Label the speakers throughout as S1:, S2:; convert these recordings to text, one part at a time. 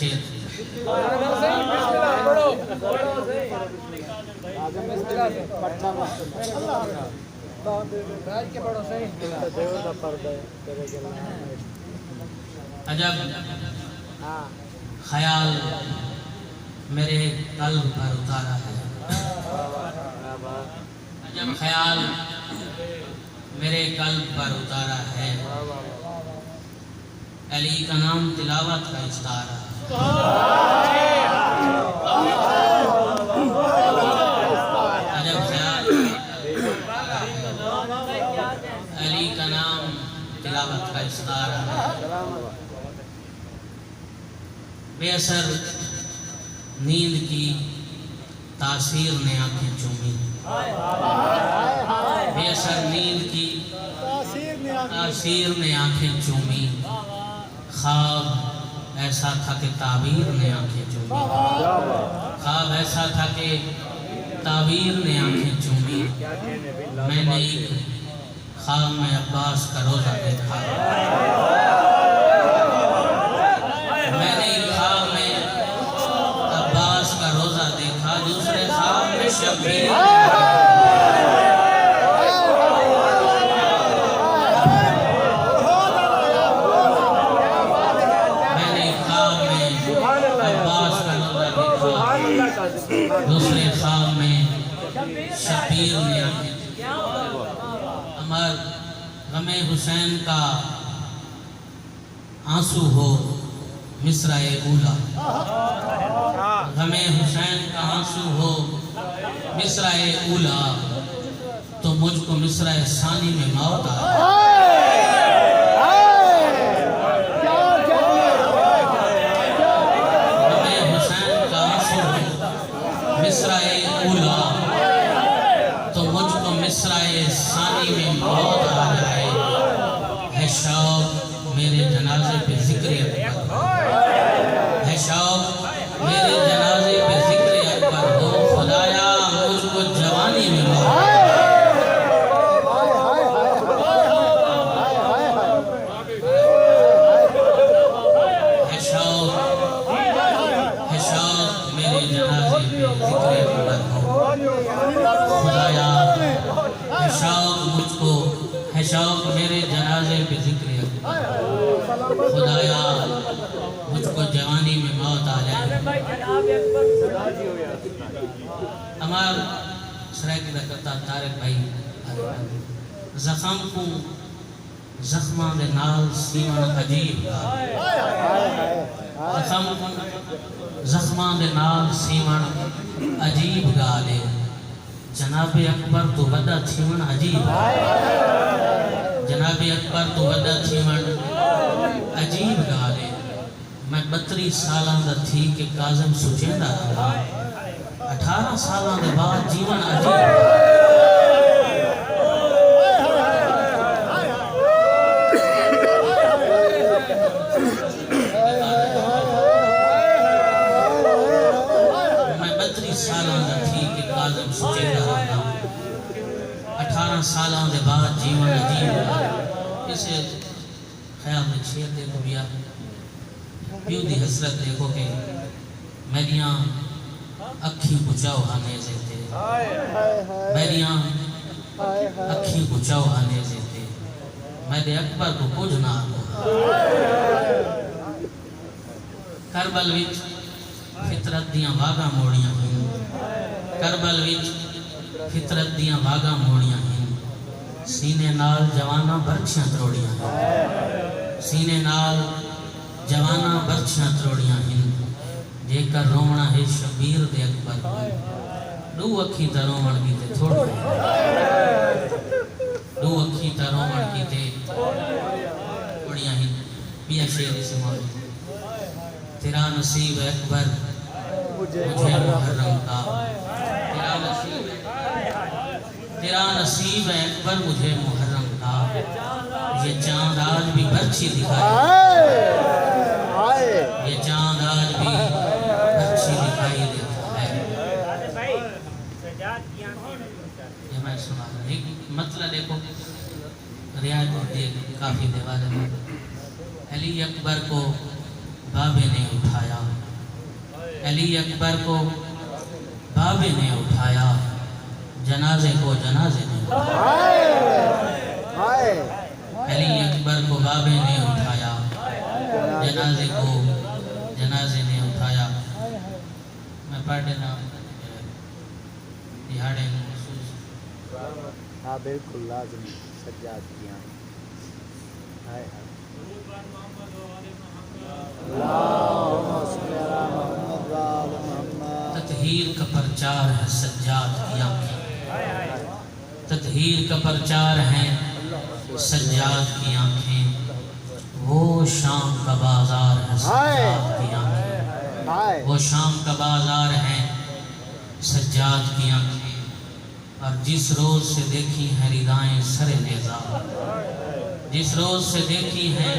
S1: शेर अजब ख्याल मेरे कल्ब पर उतारा है, अजब ख्याल मेरे कल्ब पर उतारा है, अली का नाम तिलावत का इस्तारा है। अजब ख्याल अली का नाम तिलावत का इस्तारा है। बेअसर नींद की तासीर ने आंखें चूमी, बेअसर नींद की तासीर ने आंखें चूमी, ख्वाब ऐसा था कि ताबीर ने आंखें चूमी, ख्वाब ऐसा था कि ताबीर ने आंखें चूमी। मैंने एक ख्वाब में अब्बास का रोज़ा देखा, मैंने एक ख्वाब में अब्बास का रोज़ा देखा, दूसरे ख्वाब में शब्बीर, दूसरे ख्वाब में शबीर ने आंखें। अमर गमे हुसैन का आंसू हो मिसराए ऊला, गमे हुसैन का आंसू हो मिसराए ऊला, तो मुझको मिसराए सानी में मौत आ। मिसराए ऊला तो मुझको मिसराए सानी में मौत आ जाए, है शौक मेरे जनाजे पे जिक्र अकबर, है शौक मेरे जनाजे पे जिक्र अकबर हो, खुदाया मुझको जवानी में मौत आ जाए। है शौक मेरे जनाजे पे जिक्र अकबर हो, खुदाया है शौक मुझको, है शौक मेरे जनाजे पे जिक्र अकबर, खुदाया मुझको जवानी में मौत आ जाए। हमार सराय की करता तारक भाई जख्म को जख्मा दे नाल सीवन अजीब, जख्म को जख्मा दे नाल सीवन अजीब गाले, जनाबे अकबर तो वदा थीवन अजीब, जनाबे अकबर तो वदा थीवन अजीब गाले। मैं 32 साल दा थी कि काज़म सुचेंदा रहा, 18 साल के बाद जीवन अजीब। सालों के बाद जीवन अजीब। इसे ख्याल में शेर देखो भैया, प्यू दी हसरत देखो कि मेरिया अखी बुझाओ आने से थे, मेरिया अखी बुझाओ आने से थे, मेरे अकबर को कुछ ना करबल विच फितरत दियां वागा मोड़ियां हैं, करबल विच फितरत दियां वागा मोड़ियां हैं, सीने नाल जवाना बरछियां त्रोड़ियां, सीने नाल जवाना बरछियां त्रोड़ियां हैं, जेकर रोवना है शबीर दे अकबर, दो अखी ता रोवण की ते थोड़ी, दो अखी ता रोवण की ते थोड़ियां हैं। पिया शेर इस मौत, तेरा नसीब है अकबर मुझे मुहर्रम का, तेरा नसीब है अकबर मुझे मुहर्रम का, ये चांद आज भी बरछी दिखाई, ये चांद आज भी बरछी दिखाई देता है। ये मैं सुना एक मतलब देखो रियाज होती है काफी दीवार में। अली अकबर को बाबे ने उठाया, अली अकबर को बाबे ने उठाया, जनाजे को जनाजे ने अली अकबर को बाबे ने उठाया, जनाजे को जनाजे ने उठाया। मैं पढ़ ना दिहाड़े महसूस।
S2: हाँ बिल्कुल लाजमी सज्जाद किया।
S1: ततहीर का प्रचार है सज्जाद की आंखें, ततहीर का प्रचार है सज्जाद की आंखें। वो शाम का बाजार है सज्जाद की आंखें, वो शाम का बाजार है सज्जाद की आंखें। और जिस रोज से देखी है रिदाएं सरे नेज़ा, जिस रोज से देखी है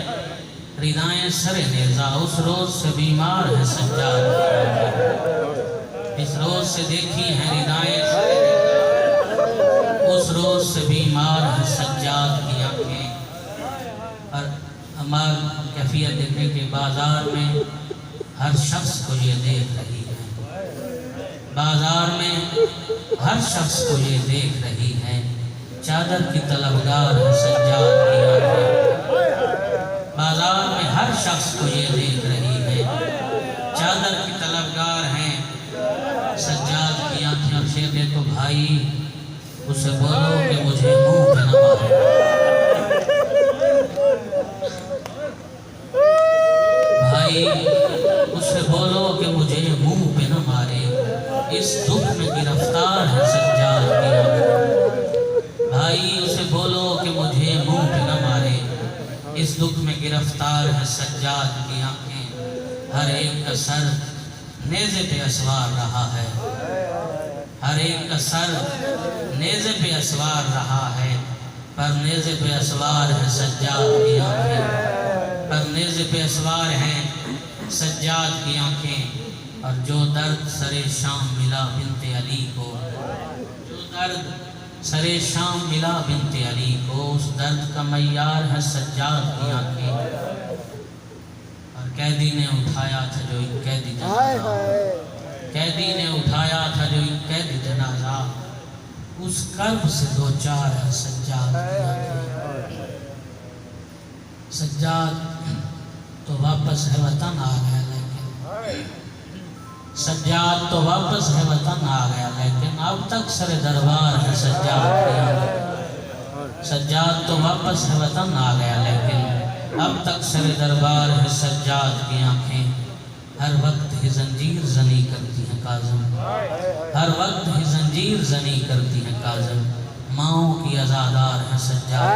S1: रिदाएं सरे नेज़ा, उस रोज से बीमार है सज्जाद की आंखें। जिस रोज से देखी है रिदाएं सरे नेज़ा, उस रोज से बीमार है सज्जाद की आंखें। और अमार कैफियत देखने के बाजार में हर शख्स को ये देख रही है, बाजार में हर शख्स को ये देख रही है। चादर की तलबगार है सज्जाद की आंखें, बाजार में हर शख्स को ये देख रही है। चादर की तलबगार है सज्जाद की आंखें। और शेर दे तो भाई उसे बोलो कि मुझे मुंह पे न मारे, भाई उसे बोलो कि मुझे मुंह पे न मारे। इस दुख में गिरफ्तार है सज्जाद की आंखें, भाई उसे बोलो कि मुझे मुंह पे न मारे। इस दुख में गिरफ्तार है सज्जाद की आंखें। हर एक का सर नेज़े पे असवार रहा है, हर एक का सर नेज़े पे असवार रहा है। पर नेज़े पे असवार है सज्जाद की आंखें, पर नेज़े पे असवार है सज्जाद की आंखें। और जो दर्द सरे शाम मिला बिनते अली को, जो दर्द सरे शाम मिला बिनते अली को, उस दर्द का मय्यार है सज्जाद की आंखें। और कैदी ने उठाया था जो एक कैदी जनाजा, कैदी ने उठाया था जो एक कैदी जनाजा, उस कर्ब से दो चार है सज्जाद की आंखें। सज्जाद तो वापस है वतन आ गया, लेकिन सज्जाद तो वापस है वतन आ गया, लेकिन अब तक सरे दरबार है सज्जाद की आंखें। सज्जाद तो वापस है वतन आ गया, लेकिन अब तक सरे दरबार है सज्जाद की आंखें। हर वक्त ही जंजीर जनी करती है काज़म, हर वक्त ही जंजीर जनी करती है काज़म। माओ की अज़ादार है सज्जाद